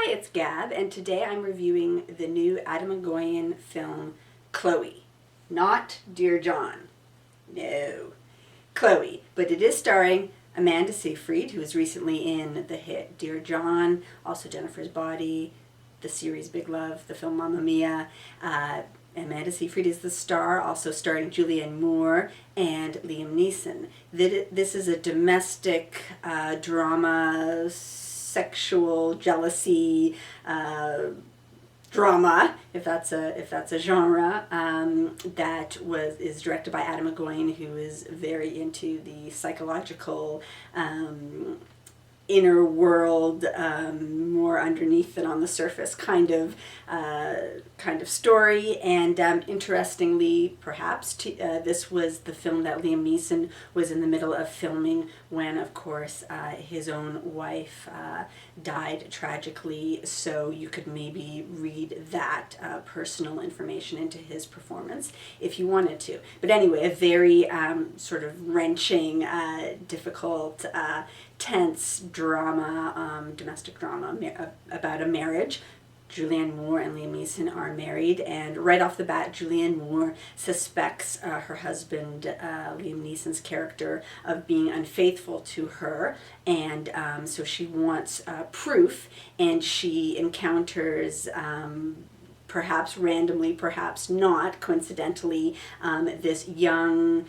Hi, it's Gab, and today I'm reviewing the new Adam Egoyan film, Chloe. Not Dear John. No. Chloe. But it is starring Amanda Seyfried, who was recently in the hit Dear John, also Jennifer's Body, the series Big Love, the film Mamma Mia. Amanda Seyfried is the star, also starring Julianne Moore and Liam Neeson. This is a domestic drama, sexual jealousy drama, if that's a genre, that is directed by Adam Egoyan, who is very into the psychological inner world, more underneath than on the surface kind of story. And interestingly, perhaps, this was the film that Liam Neeson was in the middle of filming when, of course, his own wife died tragically. So you could maybe read that personal information into his performance if you wanted to. But anyway, a very sort of wrenching, difficult, tense drama, domestic drama about a marriage. Julianne Moore and Liam Neeson are married, and right off the bat, Julianne Moore suspects her husband, Liam Neeson's character, of being unfaithful to her, and so she wants proof, and she encounters perhaps randomly, perhaps not, coincidentally, this young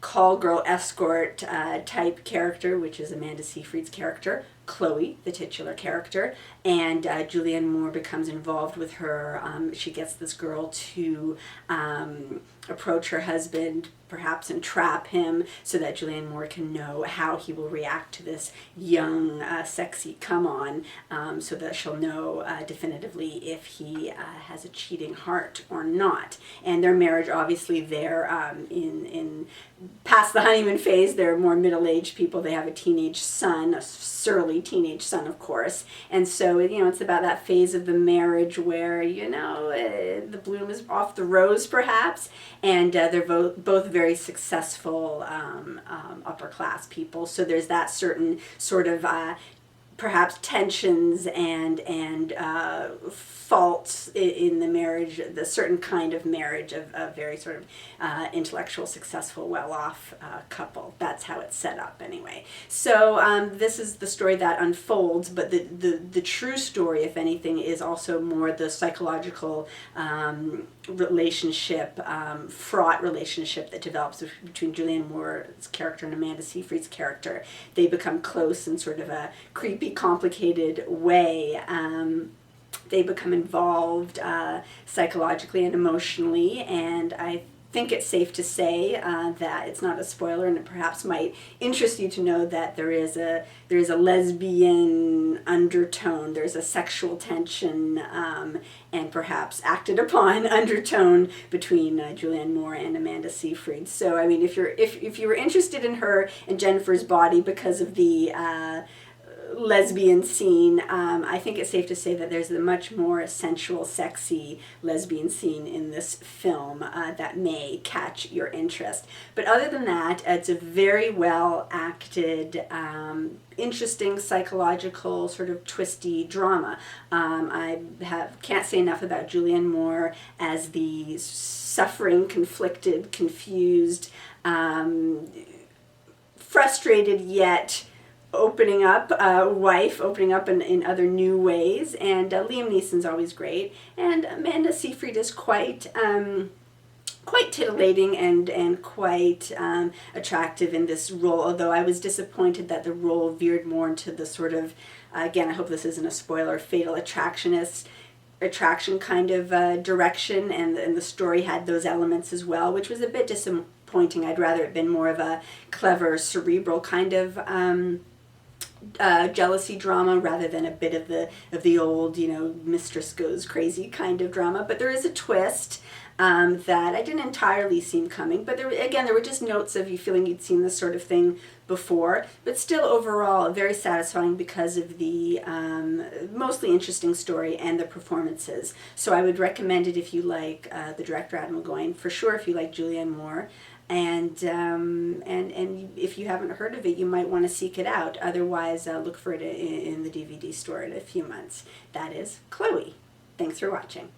call girl escort type character, which is Amanda Seyfried's character, Chloe, the titular character, and Julianne Moore becomes involved with her. She gets this girl to approach her husband, perhaps entrap him, so that Julianne Moore can know how he will react to this young, sexy come-on, so that she'll know definitively if he has a cheating heart or not. And their marriage, obviously, they're in past the honeymoon phase. They're more middle-aged people. They have a teenage son, a surly teenage son, of course. And so, it's about that phase of the marriage where, the bloom is off the rose, perhaps, and they're both very successful upper-class people. So there's that certain sort of perhaps tensions and faults in the marriage, the certain kind of marriage of a very sort of intellectual, successful, well-off couple. That's how it's set up anyway. So this is the story that unfolds, but the true story, if anything, is also more the psychological relationship, fraught relationship that develops between Julianne Moore's character and Amanda Seyfried's character. They become close in sort of a creepy, complicated way. They become involved psychologically and emotionally, and I think it's safe to say that it's not a spoiler, and it perhaps might interest you to know that there is a lesbian undertone, there's a sexual tension, and perhaps acted upon undertone between Julianne Moore and Amanda Seyfried. So I mean, if you were interested in her and Jennifer's Body because of the lesbian scene, I think it's safe to say that there's a much more sensual, sexy lesbian scene in this film that may catch your interest. But other than that, it's a very well acted, interesting psychological sort of twisty drama. I can't say enough about Julianne Moore as the suffering, conflicted, confused, frustrated yet opening up wife, opening up in other new ways, and Liam Neeson's always great, and Amanda Seyfried is quite titillating and quite attractive in this role, although I was disappointed that the role veered more into the sort of, again, I hope this isn't a spoiler, fatal attraction kind of direction, and the story had those elements as well, which was a bit disappointing. I'd rather it been more of a clever, cerebral kind of jealousy drama rather than a bit of the old, mistress goes crazy kind of drama. But there is a twist that I didn't entirely see coming, but there were just notes of you feeling you'd seen this sort of thing before, but still overall very satisfying because of the mostly interesting story and the performances. So I would recommend it if you like the director Adam Egoyan, for sure if you like Julianne Moore, and if if you haven't heard of it, you might want to seek it out. Otherwise, look for it in the DVD store in a few months. That is Chloe. Thanks for watching.